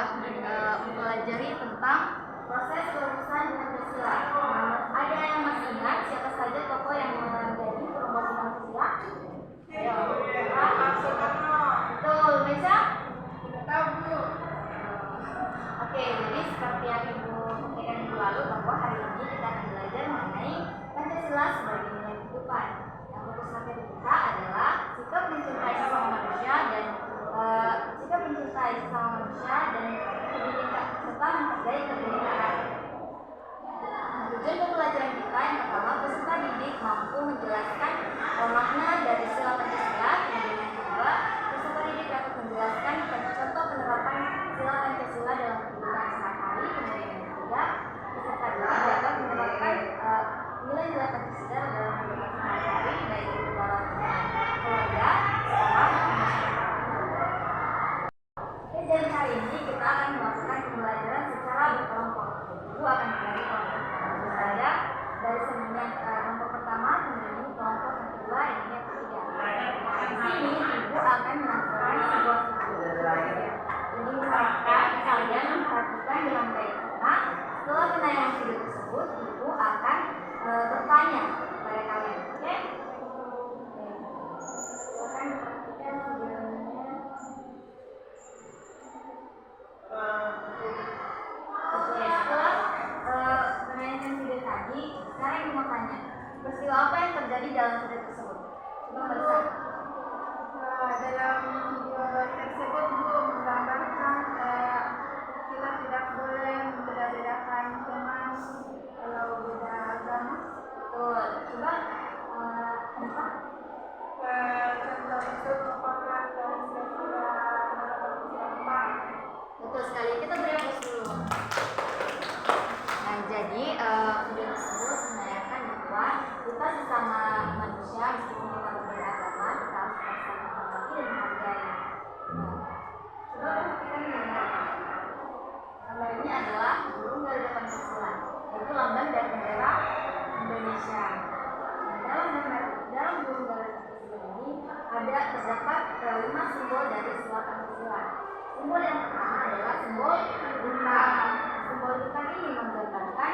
adalah mempelajari tentang proses perumusan Pancasila. Ada yang masih ingat siapa saja tokoh yang menjadi perumus Pancasila? Ayo, betul, Meja? Tidak tahu, Bu. Oke, jadi seperti yang Ibu sampaikan minggu lalu bahwa hari ini kita akan belajar mengenai Pancasila sebagai nilai kehidupan. Yang fokus materi kita adalah sikap mencintai sesama manusia dan pendidikan serta menghargai kebenekaan. Tujuan pembelajaran kita yang pertama, peserta didik mampu menjelaskan makna dari sila Pancasila. Kemudian yang kedua, peserta didik dapat menjelaskan contoh penerapan sila Pancasila dalam kehidupan sehari-hari. Kemudian yang ketiga, peserta didik dapat menerapkan nilai-nilai Pancasila dalam kehidupan sehari-hari, baik itu dalam keluarga, sekolah, maupun masyarakat. Dan hari ini kita akan melakukan pembelajaran secara berkelompok. Ibu akan membagi kelompok saja dari semenjak kelompok pertama, kemudian kelompok yang kedua, dan yang ketiga. Di sini ibu akan melakukan sebuah video. Jadi misalkan kalian memperhatikan dengan baik karena setelah penayangan video tersebut, ibu akan bertanya kepada kalian. Oke? Silakan perhatikan videonya. Oke, setelah menanyakan video tadi, sekarang ibu mau tanya, peristiwa apa yang terjadi dalam video tersebut? Coba baca. Dalam video tersebut Bu menggambarkan kita tidak boleh membeda-bedakan teman kalau beda agama. Betul. Coba apa? Contoh itu merupakan dari sesudah Betul sekali. Kita beri aplaus dulu. Nah, jadi video tersebut menanyakan bahwa kita sesama manusia meskipun kita berbeda agama, kita harus saling menghormati dan menghargai. Coba perhatikan gambar. Gambar ini adalah burung Garuda Pancasila, yaitu lambang dari negara Indonesia. Dalam burung Garuda Pancasila ini terdapat 5 simbol dari sila Pancasila. Simbol yang pertama adalah simbol bintang. Simbol bintang ini menggambarkan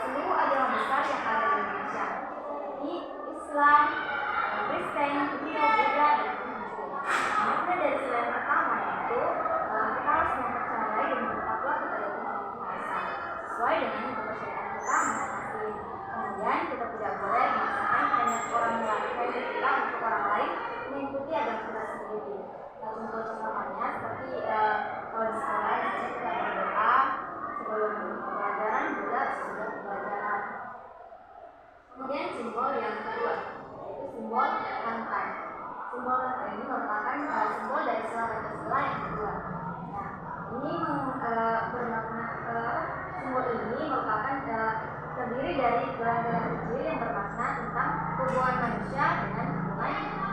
seluruh agama besar yang ada di Indonesia, seperti Islam, Kristen, Hindu, Buddha, dan Konghucu. Makna dari sila yang pertama yaitu kita harus mempercayai dan bertakwa kepada Tuhan Yang Maha Esa sesuai dengan kepercayaan kita masing-masing. Kemudian kita tidak boleh memaksakan kehendak kita untuk orang lain mengikuti agama kita sendiri. Contoh contohnya seperti kalau di sekolah kita berdoa sebelum pelajaran juga sesudah pelajaran. Kemudian simbol yang kedua yaitu simbol rantai. Simbol rantai ini merupakan simbol dari sila Pancasila yang kedua. Nah, ini bermakna simbol ini merupakan terdiri dari gelang-gelang kecil yang bermakna tentang hubungan manusia dengan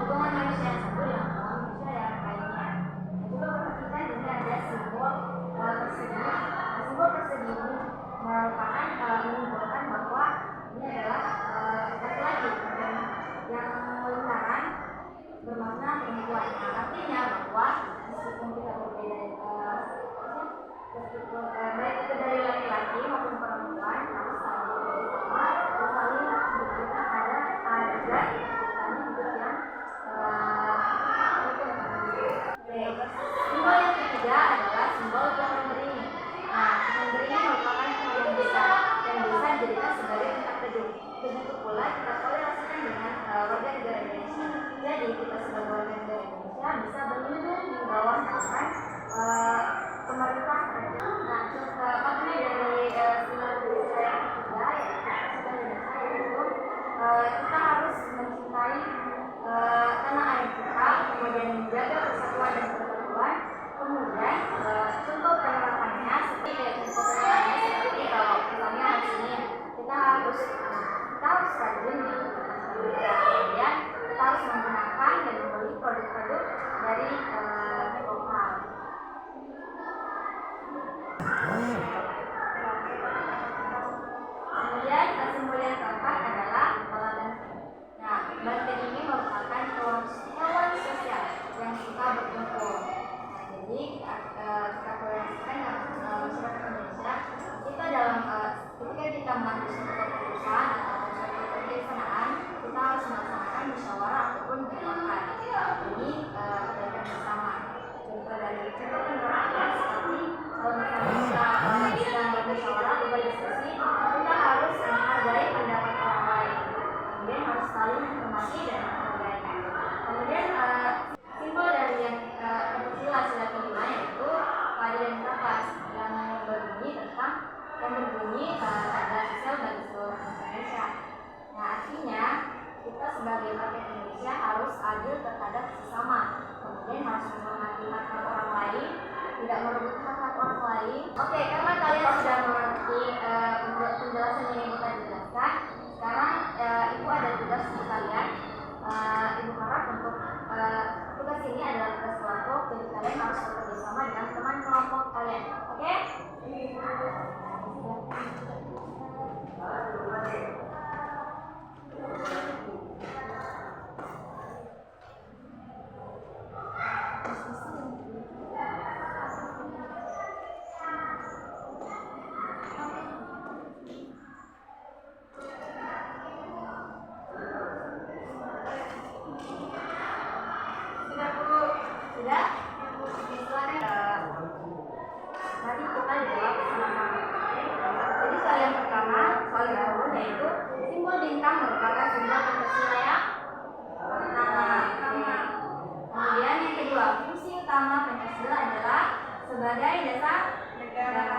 hubungan manusia yang satu dengan hubungan manusia yang lainnya. Juga perhatikan ini ada simbol persegi. Simbol persegi ini merupakan menunjukkan bahwa ini adalah laki-laki dan yang lingkaran bermakna perempuan. Nah, artinya bahwa meskipun kita berbeda baik itu dari laki-laki maupun perempuan, harus saling bersama dan saling memberikan ada hidup yang simbol yang ketiga adalah simbol pohon beringin. Nah, pohon beringin merupakan pohon yang besar dan bisa dijadikan sebagai tempat teduh. Begitu pula kita toleransikan dengan warga negara Indonesia. Jadi kita sebagai warga negara Indonesia bisa berlindung di bawah naungan pemerintah. Nah, makna dari sila Pancasila yang ketiga yaitu kita harus mencintai tanah air kita, kemudian menjaga persatuan dan persatuan. Kemudian contoh penerapannya seperti kalau misalnya hari ini kita harus rajin kemudian kita harus menggunakan dan membeli produk-produk dari lokal. Kemudian simbol yang keempat adalah kepala banteng. Nah, banteng ini merupakan hewan sosial yang suka berkumpul. Nah, jadi kita toleransi sekali. Oke, karena kalian sudah mengerti untuk penjelasan yang Ibu tadi jelaskan, sekarang Ibu ada tugas untuk kalian. Ibu harap untuk tugas ini adalah tugas kelompok, jadi kalian harus bekerja sama dengan teman kelompok kalian. Oke? Sudah Bu. Sudah? Setelah tadi kita jawab sama-sama. Jadi soal yang pertama, soal yang kedua yaitu simbol bintang merupakan simbol Pancasila yang pertama. Kemudian yang kedua, fungsi utama Pancasila adalah sebagai dasar negara.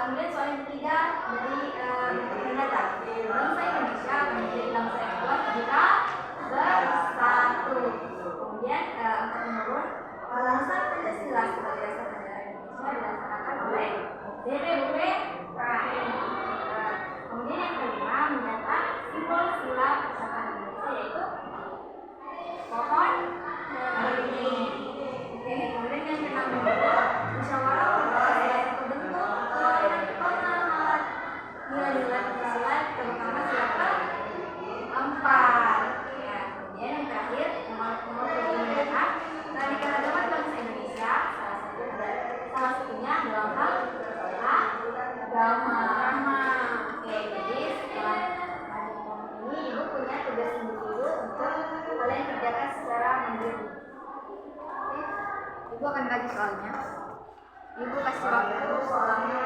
Kemudian soal yang ketiga dari pendapat, bangsa Indonesia akan menjadi bangsa yang kuat jika bersatu. Kemudian untuk menurun bangsa Pancasila sebagai dasar negara Indonesia dilaksanakan oleh DPUPKI. Kemudian yang kelima mencatat simbol sila persatuan Indonesia yaitu pohon beringin. Oke, kemudian yang keenam musyawarah merupakan salah satu bentuk pemahaman nilai-nilai Pancasila, terutama sila keempat. Ya, kemudian yang terakhir nomor 7 mencatat keanekaragaman bangsa Indonesia salah satunya dalam hal agama. Oke, jadi setelah ini Ibu punya tugas individu untuk kalian kerjakan secara mandiri. Oke, Ibu akan kaji soalnya. Ibu kasih waktu selama